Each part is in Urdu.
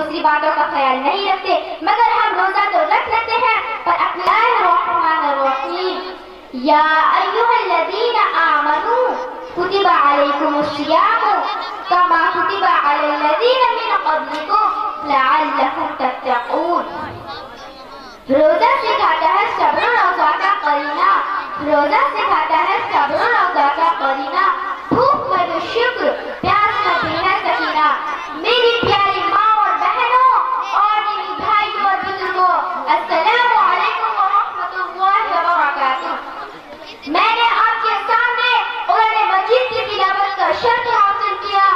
دوسری باتوں کا خیال نہیں رکھتے مگر ہم روزہ تو رکھ لیتے ہیں پر اپنے الرحمن الرحیم یا ایھا الذین آمنوا کتب علیکم الصیام کما کتب علی الذین من قبلکم لعلکم تتقون۔ روزہ سکھاتا ہے صبر و روزہ کا قرینہ، روزہ سکھاتا ہے صبر و روزہ کا قرینہ، بھوک میں بھی شکر، پیاس میں بھی ہے سکینہ۔ میری پیاری ماں اور بہنوں اور میری بھائیوں اور بزرگوں، السلام علیکم ورحمۃ اللہ وبرکاتہ۔ میں نے آپ کے سامنے قرآن مجید کی تلاوت کا شرف حاصل کیا۔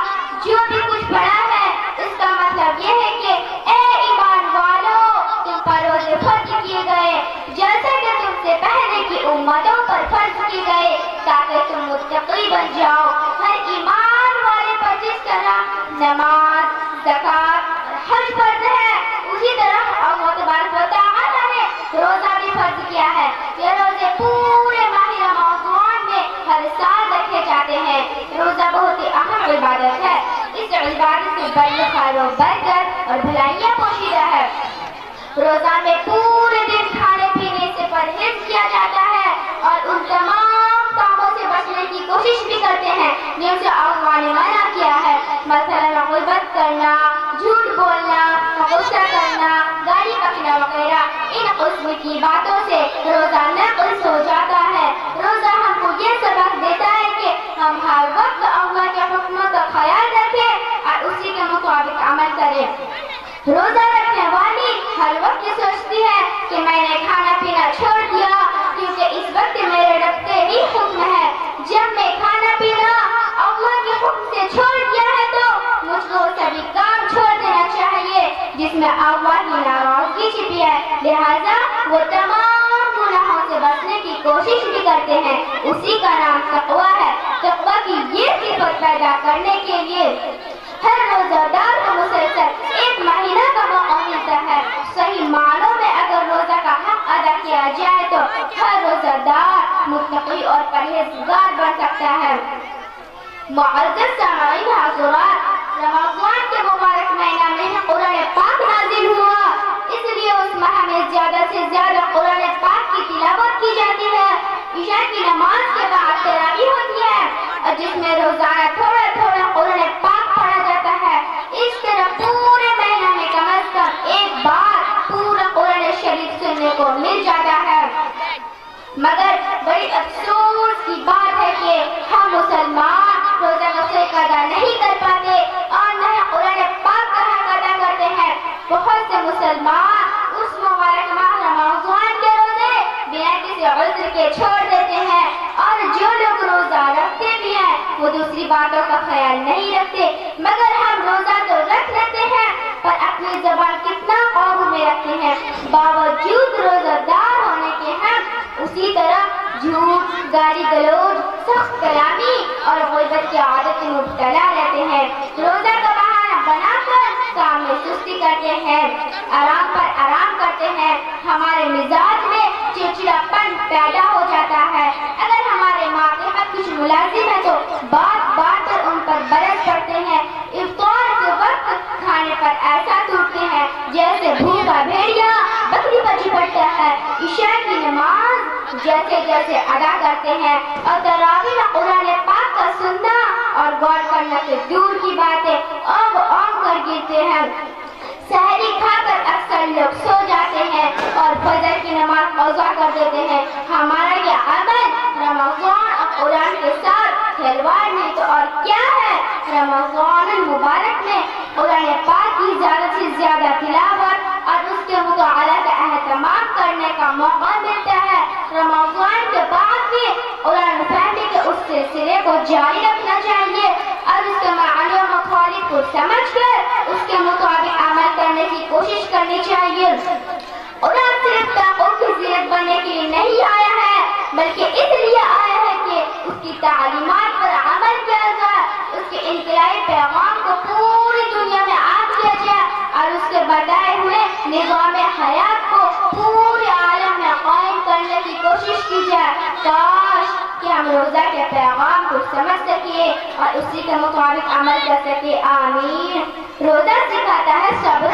جو بھی کچھ پڑھا ہے اس کا مطلب یہ ہے کہ اے ایمان والو، تم پر روزے فرض کیے گئے جیسے کہ تم سے پہلے کی امتوں پر فرض کیے گئے تاکہ تم متقی بن جاؤ۔ ہر ایمان والے پر جس طرح نماز، زکوٰۃ اور حج فرض ہے اسی طرح اللہ تبارک و تعالیٰ نے روزہ بھی فرض کیا ہے۔ یہ روزے پورے ماہ رمضان میں ہر سال رکھے جاتے ہیں۔ روزہ بہت ہی اہم عبادت ہے۔ اس عبادت سے بڑی خیر و برکت اور بھلائیاں پوشیدہ ہے۔ روزہ میں پورے دن کھانے پینے سے پرہیز کیا جاتا ہے اور ان تمام کاموں سے بچنے کی کوشش بھی کرتے ہیں جن سے اللہ نے منع کیا ہے، مثلا غیبت کرنا، جھوٹ بولنا، غصہ کرنا، گالی بکنا وغیرہ۔ ان قسم کی باتوں سے روزہ نقص ہو جاتا ہے۔ روزہ ہم کو یہ سبق دیتا ہے کہ ہم ہر وقت اللہ کے حکموں کا خیال رکھیں اور اسی کے مطابق عمل کریں۔ روزہ رکھنے والی ہر وقت یہ سوچتی ہے کہ میں نے کھانا پینا چھوڑ دیا کیونکہ اس وقت میرے رب کا ہی حکم ہے۔ جب میں کھانا پینا اللہ کے حکم سے چھوڑ دیا ہے تو مجھ کو سبھی کام چھوڑ دینا چاہیے جس میں اللہ کی ناراضگی چھپی ہے، لہذا وہ تمام گناہوں سے بچنے کی کوشش بھی کرتے ہیں۔ اسی کا نام تقویٰ ہے۔ تقویٰ کی یہ صفت پیدا کرنے کے لیے ہر روزہ دار کو مسلسل ایک مہینہ کا موقع ملتا ہے۔ صحیح معنوں میں اگر روزہ کا حق ادا کیا جائے تو ہر روزہ دار متقی اور پرہیزگار بن سکتا ہے۔ معزز سامعین حضرات، رمضان کے مبارک مہینہ میں قرآن پاک نازل ہوا، اس لیے اس ماہ میں زیادہ سے زیادہ قرآن پاک کی تلاوت کی جاتی ہے۔ عشاء کی نماز کے بعد تراویح ہوتی ہے اور جس میں روزانہ تھوڑا تھوڑا قرآن پاک پڑھا جاتا ہے۔ اس طرح پورے مہینہ میں کم از کم ایک بار پورا قرآن شریف سننے کو مل جاتا ہے۔ مگر بڑی افسوس کی بات ہے کہ ہم مسلمان روزہ کا صحیح قضا نہیں کر پاتے اور نہ ہی قرآن پاک کا حق ادا کرتے ہیں۔ بہت سے مسلمان اس مبارک ماہ رمضان کے روزے بنا کسی عذر کے چھوڑ دیتے ہیں اور جو لوگ روزہ رکھتے بھی ہیں وہ دوسری باتوں کا خیال نہیں رکھتے مگر ہم روزہ تو رکھ لیتے ہیں پر اپنی زبان کتنا قابو میں رکھتے ہیں۔ باوجود روزہ دار ہونے کے ہم اسی طرح جھوٹ، گالی گلوچ، سخت کلامی اور غیبت کی عادت میں مبتلا رہتے ہیں۔ روزہ کا بہانہ بنا کر کام میں سستی کرتے ہیں، آرام پر آرام کرتے ہیں۔ ہمارے مزاج میں چڑچڑاپن پیدا ہو جاتا ہے۔ اگر ہمارے ماتحت کچھ ملازم ہے تو بات بات پر ان پر برس پڑتے ہیں۔ افطار کے وقت کھانے پر ایسا ٹوٹتے ہیں جیسے بھوکا بھیڑیا بکری پر چپٹتا ہے۔ عشاء کی نماز جیسے جیسے ادا کرتے ہیں اور تراویح میں قرآن پاک کا سننا اور غور کرنا سے دور کی باتیں آنگ آنگ کر گرتے ہیں۔ سحری کھا کر اکثر لوگ سو جاتے ہیں اور فجر کی نماز قضا کر دیتے ہیں۔ ہمارا یہ عمل رمضان اور قرآن کے ساتھ کھلواڑ نہیں تو اور کیا ہے۔ رمضان المبارک میں قرآن پاک کی زیادہ سے زیادہ تلاوت اور اس کے مطالعہ کا اہتمام کرنے کا موقع ملتا ہے۔ رمضان کے بعد بھی قرآن فہمی کے اس سلسلے کو جاری رکھنا چاہیے اور اس کے معانی و مطالب کو سمجھ کر اس کے مطابق عمل کرنے کی کوشش کرنی چاہیے۔ قرآن صرف تاقوں کی زینت بننے کے لیے نہیں آیا ہے بلکہ اس لیے آیا ہے کہ اس کی تعلیمات پر عمل کیا جائے، اس کے انقلابی پیغام کو پوری دنیا میں عام کیا جائے اور اس کے بتائے ہوئے نظام حیات کو پورے عالم میں قائم کرنے کی کوشش کی جائے۔ کاش کہ ہم روزہ کے پیغام کو سمجھ سکیں اور اسی کے مطابق عمل کر سکیں۔ آمین۔ روزہ سکھاتا ہے صبر